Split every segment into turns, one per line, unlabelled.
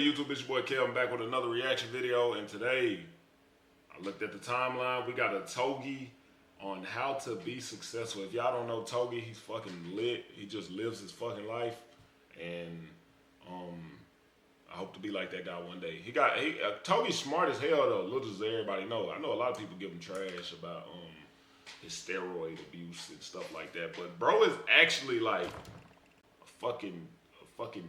YouTube, it's your boy Kel. I'm back with another reaction video, and today I looked at the timeline. We got a Togi on how to be successful. If y'all don't know Togi, he's fucking lit. He just lives his fucking life, and I hope to be like that guy one day. Togi's smart as hell though. Little does everybody know. I know a lot of people give him trash about his steroid abuse and stuff like that, but bro is actually like a fucking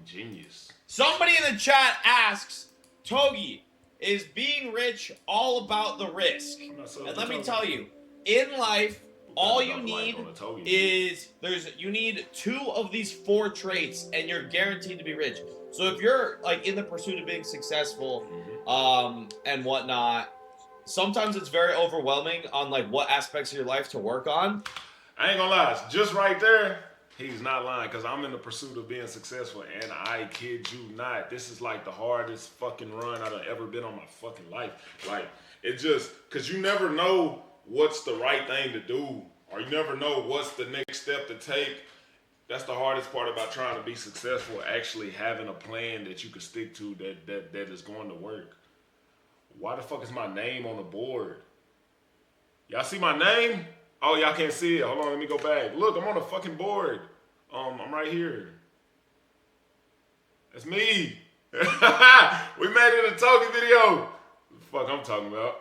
genius.
Somebody in the chat asks, Togi, is being rich all about the risk? And let me tell you, in life, all you need is you need 2 of these 4 traits and you're guaranteed to be rich. So if you're like in the pursuit of being successful and whatnot, sometimes it's very overwhelming on like what aspects of your life to work on.
I ain't gonna lie, just right there, he's not lying, because I'm in the pursuit of being successful, and I kid you not, this is like the hardest fucking run I've ever been on my fucking life. Like, it just, because you never know what's the right thing to do, or you never know what's the next step to take. That's the hardest part about trying to be successful, actually having a plan that you can stick to that is going to work. Why the fuck is my name on the board? Y'all see my name? Oh, y'all can't see it. Hold on, let me go back. Look, I'm on the fucking board. I'm right here. That's me. We made it a Togi video. What the fuck I'm talking about.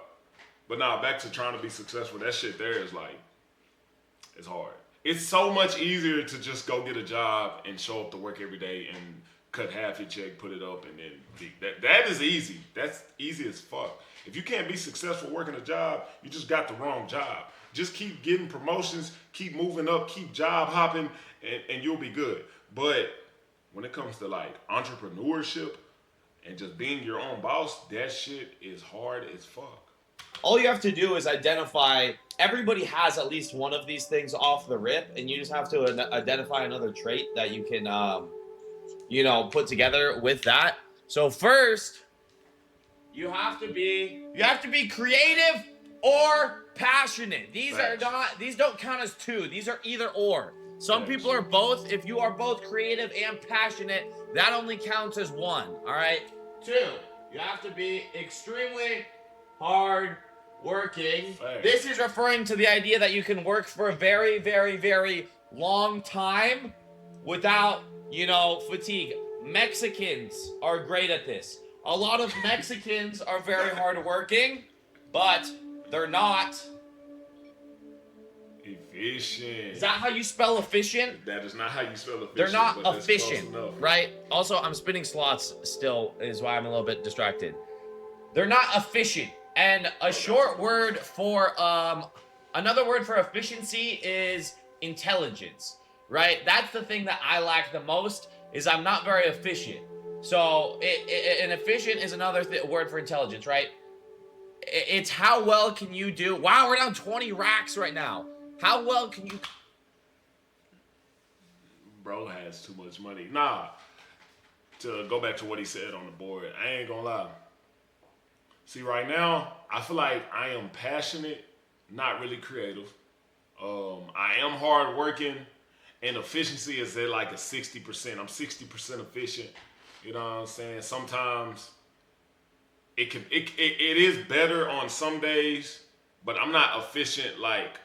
But nah, back to trying to be successful. That shit there is like, it's hard. It's so much easier to just go get a job and show up to work every day and cut half your check, put it up, and then that is easy. That's easy as fuck. If you can't be successful working a job, you just got the wrong job. Just keep getting promotions, keep moving up, keep job hopping, and you'll be good. But when it comes to like entrepreneurship and just being your own boss, that shit is hard as fuck.
All you have to do is identify, everybody has at least one of these things off the rip, and you just have to identify another trait that you can, put together with that. So first, you have to be creative or passionate. These don't count as 2. These are either or. Some people are both. If you are both creative and passionate, that only counts as 1. All right. 2, you have to be extremely hard working. This is referring to the idea that you can work for a very, very, very long time without, fatigue. Mexicans are great at this. A lot of Mexicans are very hardworking, but they're not
efficient.
Is that how you spell efficient?
That is not how you spell efficient.
They're not efficient, right? Also, I'm spinning slots still, is why I'm a little bit distracted. They're not efficient. And a short word for, another word for efficiency is intelligence, right? That's the thing that I lack the most, is I'm not very efficient. So, and efficient is another word for intelligence, right? It's how well can you do. Wow, we're down 20 racks right now. How well can you...
Bro has too much money. Nah, to go back to what he said on the board, I ain't gonna lie. See, right now, I feel like I am passionate, not really creative. I am hardworking, and efficiency is at like a 60%. I'm 60% efficient. You know what I'm saying? Sometimes it is better on some days, but I'm not efficient like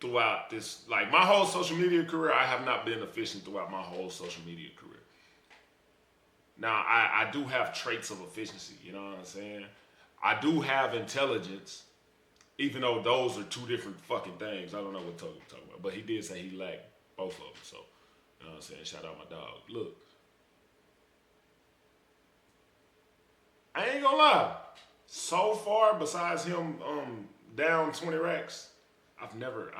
throughout this. Like my whole social media career, I have not been efficient throughout my whole social media career. Now, I do have traits of efficiency, you know what I'm saying? I do have intelligence, even though those are 2 different fucking things. I don't know what Togi talking about, but he did say he lacked both of them, so, you know what I'm saying? Shout out my dog. Look, I ain't gonna lie. So far, besides him down 20 racks, I've never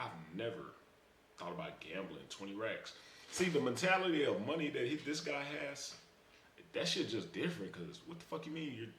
thought about gambling 20 racks. See, the mentality of money that this guy has, that shit just different, because what the fuck you mean?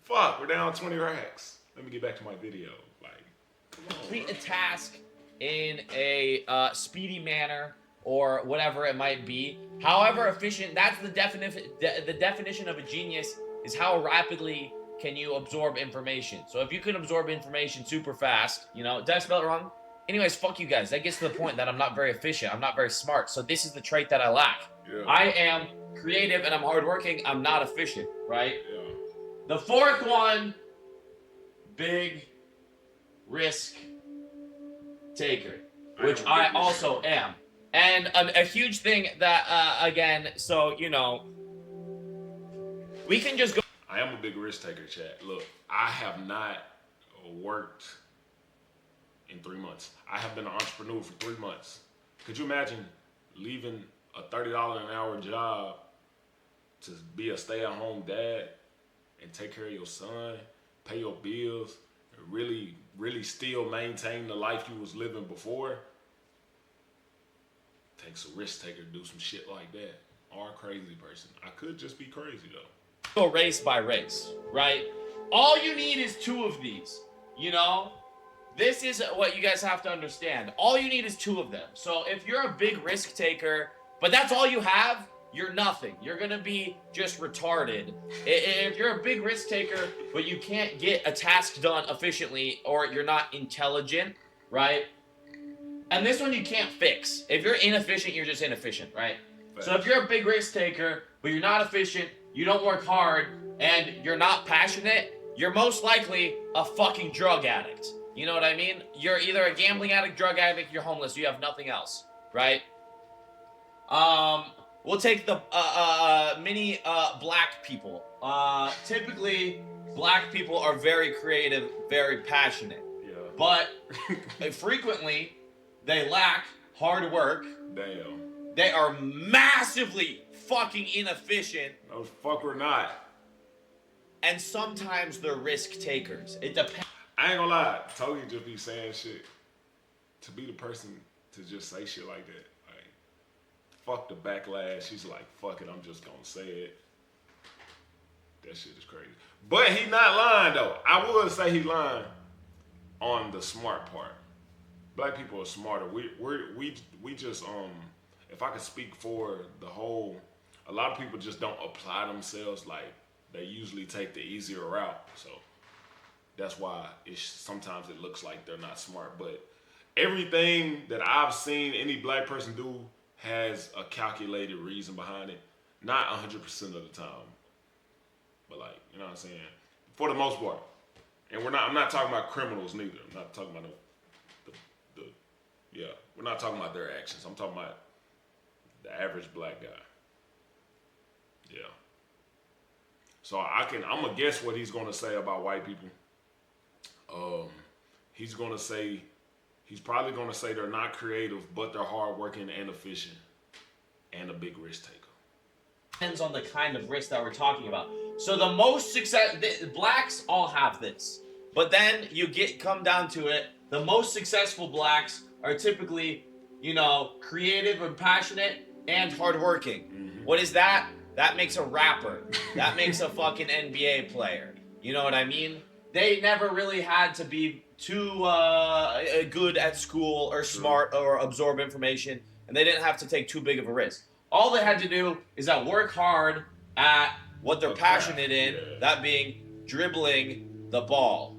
Fuck, we're down 20 racks. Let me get back to my video. Like, come on,
complete a task in a speedy manner or whatever it might be. However efficient, that's the definition of a genius, is how rapidly can you absorb information. So if you can absorb information super fast, did I spell it wrong? Anyways, fuck you guys. That gets to the point that I'm not very efficient. I'm not very smart. So this is the trait that I lack.
Yeah.
I am creative and I'm hardworking, I'm not efficient, right?
Yeah.
The fourth one, big risk taker, which I also am. And a huge thing that, again, so, you know, we can just go.
I am a big risk taker, Chad. Look, I have not worked in 3 months. I have been an entrepreneur for 3 months. Could you imagine leaving a $30 an hour job to be a stay-at-home dad and take care of your son, pay your bills, and really still maintain the life you was living before? Takes a risk taker to do some shit like that. Or a crazy person. I could just be crazy though.
Go race by race, right? All you need is 2 of these, you know? This is what you guys have to understand. All you need is 2 of them. So if you're a big risk taker, but that's all you have, you're nothing. You're gonna be just retarded. If you're a big risk taker, but you can't get a task done efficiently, or you're not intelligent, right? And this one you can't fix. If you're inefficient, you're just inefficient, right? So if you're a big risk taker, but you're not efficient, you don't work hard, and you're not passionate, you're most likely a fucking drug addict. You know what I mean? You're either a gambling addict, drug addict, you're homeless, you have nothing else, right? We'll take the many black people. Typically, black people are very creative, very passionate.
Yeah.
But frequently, they lack hard work.
Damn.
They are massively fucking inefficient.
No fuck or not.
And sometimes they're risk takers. It depends.
I ain't gonna lie, Togi just be saying shit. To be the person to just say shit like that, like, fuck the backlash. She's like, fuck it, I'm just gonna say it. That shit is crazy. But he not lying though. I would say he lying on the smart part. Black people are smarter. We just if I could speak for the whole, a lot of people just don't apply themselves. Like, they usually take the easier route. So that's why sometimes it looks like they're not smart. But everything that I've seen any black person do has a calculated reason behind it. Not 100% of the time, but, like, you know what I'm saying? For the most part. And I'm not talking about criminals neither. I'm not talking about we're not talking about their actions. I'm talking about the average black guy. Yeah. So I'm gonna guess what he's gonna say about white people. He's probably gonna say they're not creative, but they're hardworking and efficient, and a big risk taker.
Depends on the kind of risk that we're talking about. So the most blacks all have this, but then come down to it, the most successful blacks are typically, you know, creative and passionate and hardworking. Mm-hmm. What is that? That makes a rapper. That makes a fucking NBA player. You know what I mean? They never really had to be too good at school or smart or absorb information, and they didn't have to take too big of a risk. All they had to do is work hard at what they're passionate in, that being dribbling the ball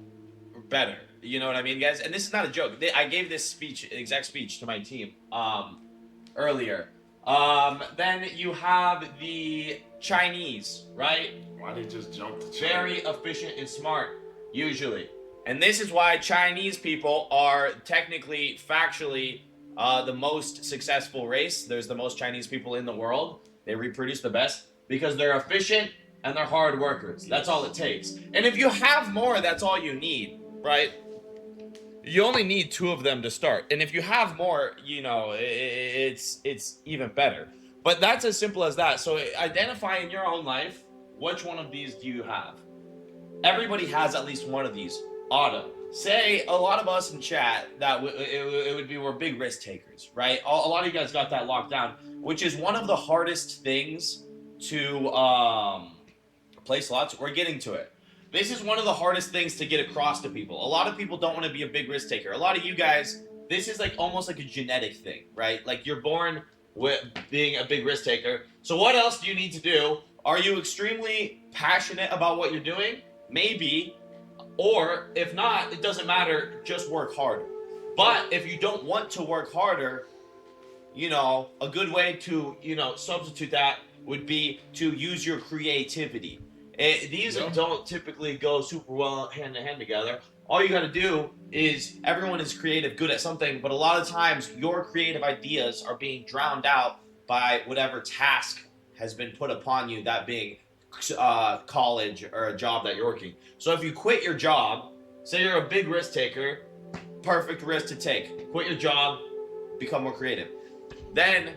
better. You know what I mean, guys? And this is not a joke. I gave this exact speech to my team earlier. Then you have the Chinese, right?
Why they just jump to China?
Very efficient and smart, usually. And this is why Chinese people are technically, factually, the most successful race. There's the most Chinese people in the world. They reproduce the best because they're efficient and they're hard workers. That's all it takes. And if you have more, that's all you need, right? You only need 2 of them to start. And if you have more, you know, it's even better. But that's as simple as that. So identify in your own life, which one of these do you have? Everybody has at least one of these. Auto. Say a lot of us in chat that it would be, we're big risk takers, right? A lot of you guys got that locked down, which is one of the hardest things to place lots. We're getting to it. This is one of the hardest things to get across to people. A lot of people don't want to be a big risk taker. A lot of you guys, this is like almost like a genetic thing, right? Like, you're born with being a big risk taker. So what else do you need to do? Are you extremely passionate about what you're doing? Maybe. Or if not, it doesn't matter, just work harder. But if you don't want to work harder, you know, a good way to, you know, substitute that would be to use your creativity. These
Yeah.
don't typically go super well hand in hand together. All you got to do is everyone is creative, good at something, but a lot of times your creative ideas are being drowned out by whatever task has been put upon you, that being college or a job that you're working. So if you quit your job, say you're a big risk taker, perfect risk to take. Quit your job, become more creative. Then,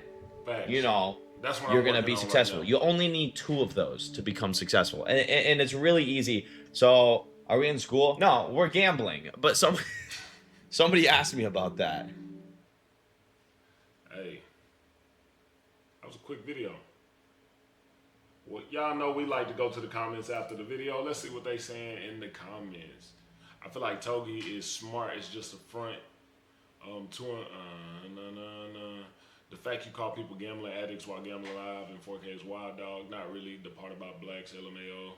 you
Facts.
know,
That's what
you're
I'm
going to
working
be
on right
successful.
now.
You only need 2 of those to become successful. And it's really easy. So, are we in school? No, we're gambling. But somebody asked me about that.
Hey, that was a quick video. Well, y'all know we like to go to the comments after the video. Let's see what they saying in the comments. I feel like Togi is smart. It's just a front. The fact you call people gambling addicts while gambling live in 4K is wild, dog. Not really. The part about blacks, LMAO.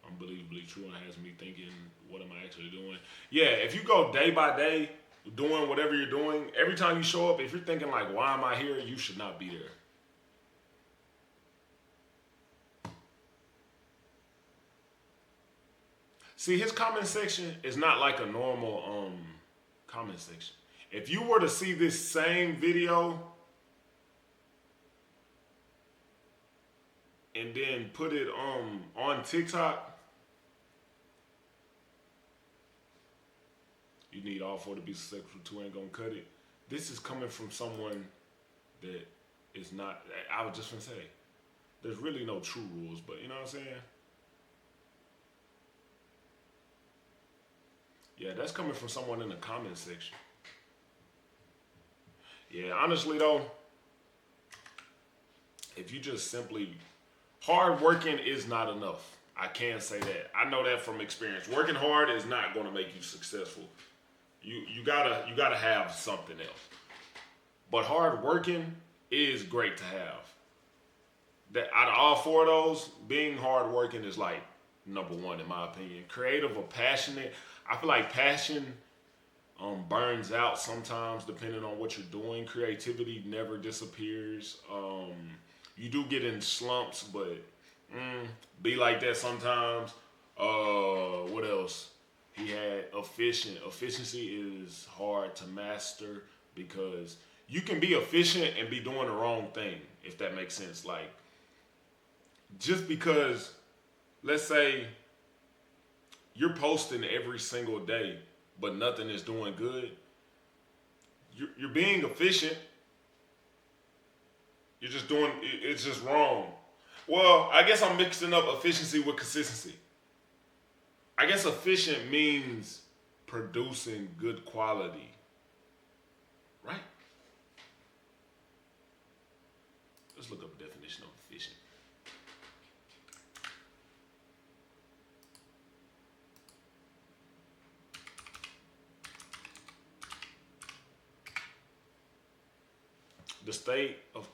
Unbelievably true and has me thinking, what am I actually doing? Yeah, if you go day by day doing whatever you're doing, every time you show up, if you're thinking like, why am I here? You should not be there. See, his comment section is not like a normal comment section. If you were to see this same video and then put it on TikTok, you need all 4 to be successful. 2 ain't gonna cut it. This is coming from someone that is not. I was just gonna say, there's really no true rules, but you know what I'm saying? Yeah, that's coming from someone in the comment section. Yeah, honestly though, if you just simply hard working is not enough. I can say that. I know that from experience. Working hard is not going to make you successful. You gotta have something else. But hard working is great to have. That out of all 4 of those, being hard working is like number 1 in my opinion. Creative or passionate. I feel like passion burns out sometimes depending on what you're doing. Creativity never disappears. You do get in slumps, but be like that sometimes. What else? He had efficient. Efficiency is hard to master because you can be efficient and be doing the wrong thing, if that makes sense. Like, just because, let's say, you're posting every single day, but nothing is doing good, you're being efficient. You're just doing, it's just wrong. Well, I guess I'm mixing up efficiency with consistency. I guess efficient means producing good quality, right? Let's look up a definition of efficient. The state of,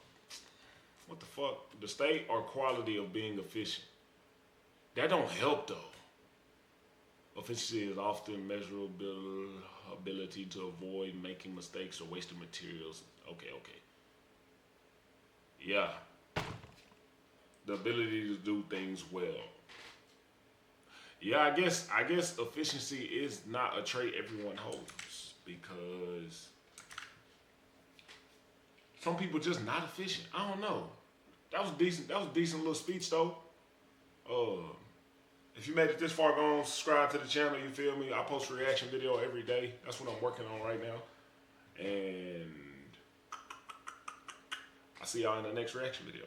what the fuck? The state or quality of being efficient. That don't help though. Efficiency is often measurable ability to avoid making mistakes or wasting materials. Okay. Yeah. The ability to do things well. Yeah, I guess efficiency is not a trait everyone holds because some people just not efficient. I don't know. That was decent. That was a decent little speech though. If you made it this far, go on, subscribe to the channel. You feel me? I post a reaction video every day. That's what I'm working on right now. And I'll see y'all in the next reaction video.